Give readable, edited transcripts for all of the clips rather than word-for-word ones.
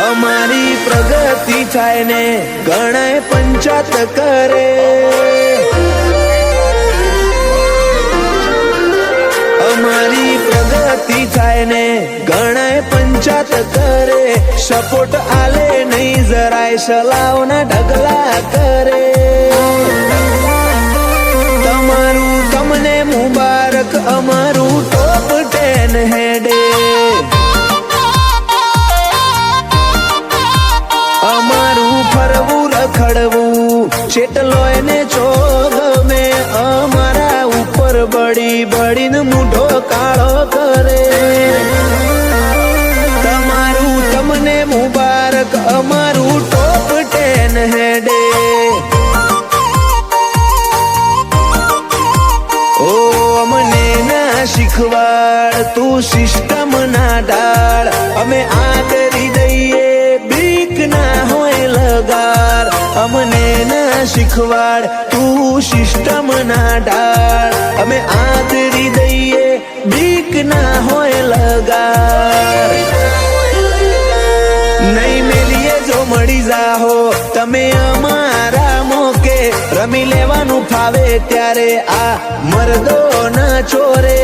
અમારી પ્રગતિ થાય ને ગણાય પંચાયત કરે. અમારી પ્રગતિ થાય ને ગણાય પંચાયત કરે. સપોર્ટ આલે નહીં જરાય સલાવના ઢગલા કરે. તમારું તમને મુબારક અમારું ટોપ 10 હેડે. અમારું ફરવું રખડવું ચેટલો એને ચોગમે. અમારા ઉપર બળી બળીને મૂઢો કાળો કરે. તમારું તમને મુબારક અમારું ટોપ 10 હેડે. ઓ અમને ના શીખવાડ તું સિસ્ટમ ના ડાળ. અમે આદરી દઈએ બીક ના હોય લગાર. અમને ના શીખવાડ તું સિસ્ટમ ના ડાળ. અમે આદરી દઈએ બીક ના હોય લગાર. નહીં મેલીએ જો મળી જાહો તમે અમારા મોકે. રમી લેવાનું ફાવે ત્યારે આ મરદો ના ચોરે.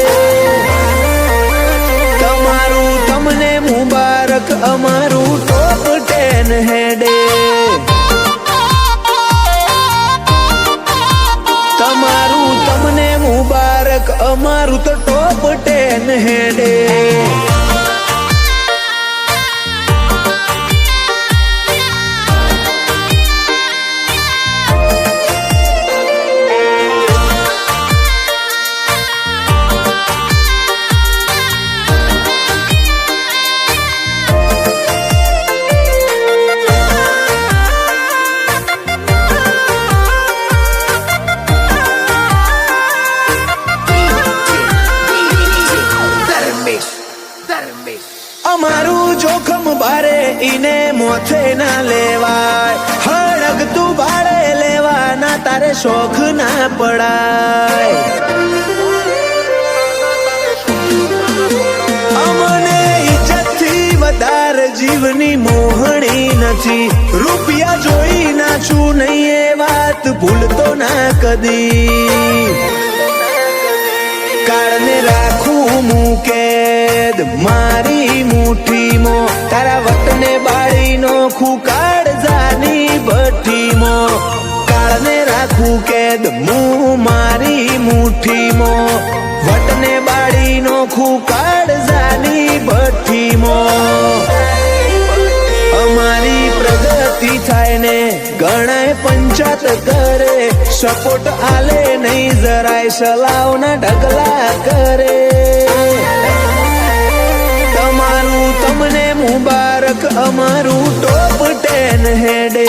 તમારું તમને મુબારક અમારું ટોપ 10 હેડે. તમારું તમને મુબારક અમારું તો ટોપ 10 હેડે. અમારું જોખમ ભારે ઈને મોથે ના લેવાય. હળગતું ભાડે લેવાના તારે શોખ ના પડાય. અમને ઇજ્જતથી વધારે જીવની મોહણી નથી. રૂપિયા જોઈ નાચું નહીં એ વાત ભૂલતો ના કદી. કાળને રાખું મૂકેદ મારી મુઠ્ઠીમાં. તારા વતને બાળી નોખું કાળજાની ભઠ્ઠીમાં. કાળને રાખું કેદ હું મારી મુઠ્ઠીમાં. વતને બાળી નોખું કાળજાની ભઠ્ઠીમાં. અમારી પ્રગતિ થાય ને ગણાય પંચાયત કરે. સપોર્ટ આલે નહીં જરાય સલાવના ઢગલા કરે. તમારું તમને મુબારક અમારું ટોપ 10 હેડે.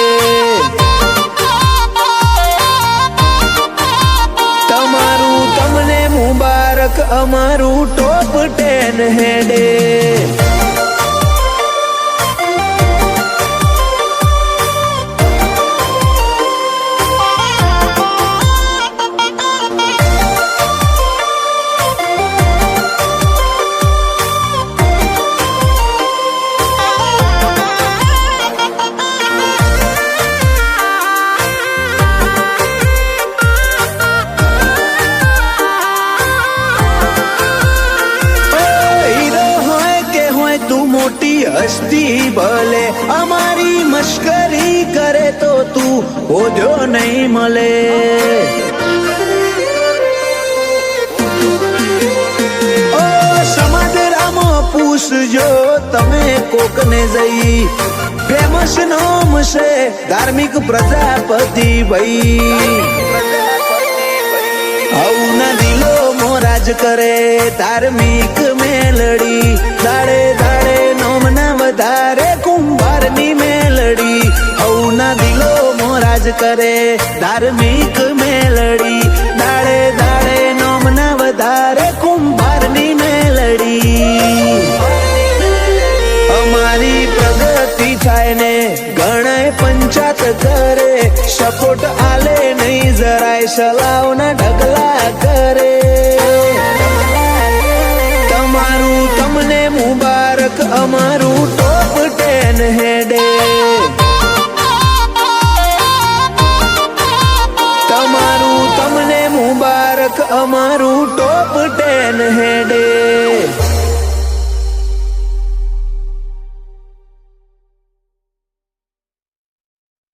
તમારું તમને મુબારક અમારું ટોપ 10 હેડે. હસ્તી ભલે અમારી મશ્કરી કરે તો તું હોજો નહીં મળે. ઓ સમાદરામાં પૂછજો તમે કોકને જઈ. ફેમસ નામ છે ધાર્મિક પ્રજાપતિ ભાઈ. હવના દિલો મોરાજ કરે ધાર્મિક મેલડી. દાડે દાડે નોમના વધારે કુંભારની મેલડી. હવના દિલો મોરાજ કરે ધાર્મિક મેલડી. દાડે દાડે નોમના વધારે કુંભારની મેલડી. અમારી પ્રગતિ થાય ને ગણાય પંચાયત કરે. સપોર્ટ આલે નહીં જરાય સલાવના ઢગલા કરે. તમારું તમને મુબારક અમારું ટોપ 10 ટેન હેડે. તમારું તમને મુબારક, અમારું ટોપ 10 હેડે.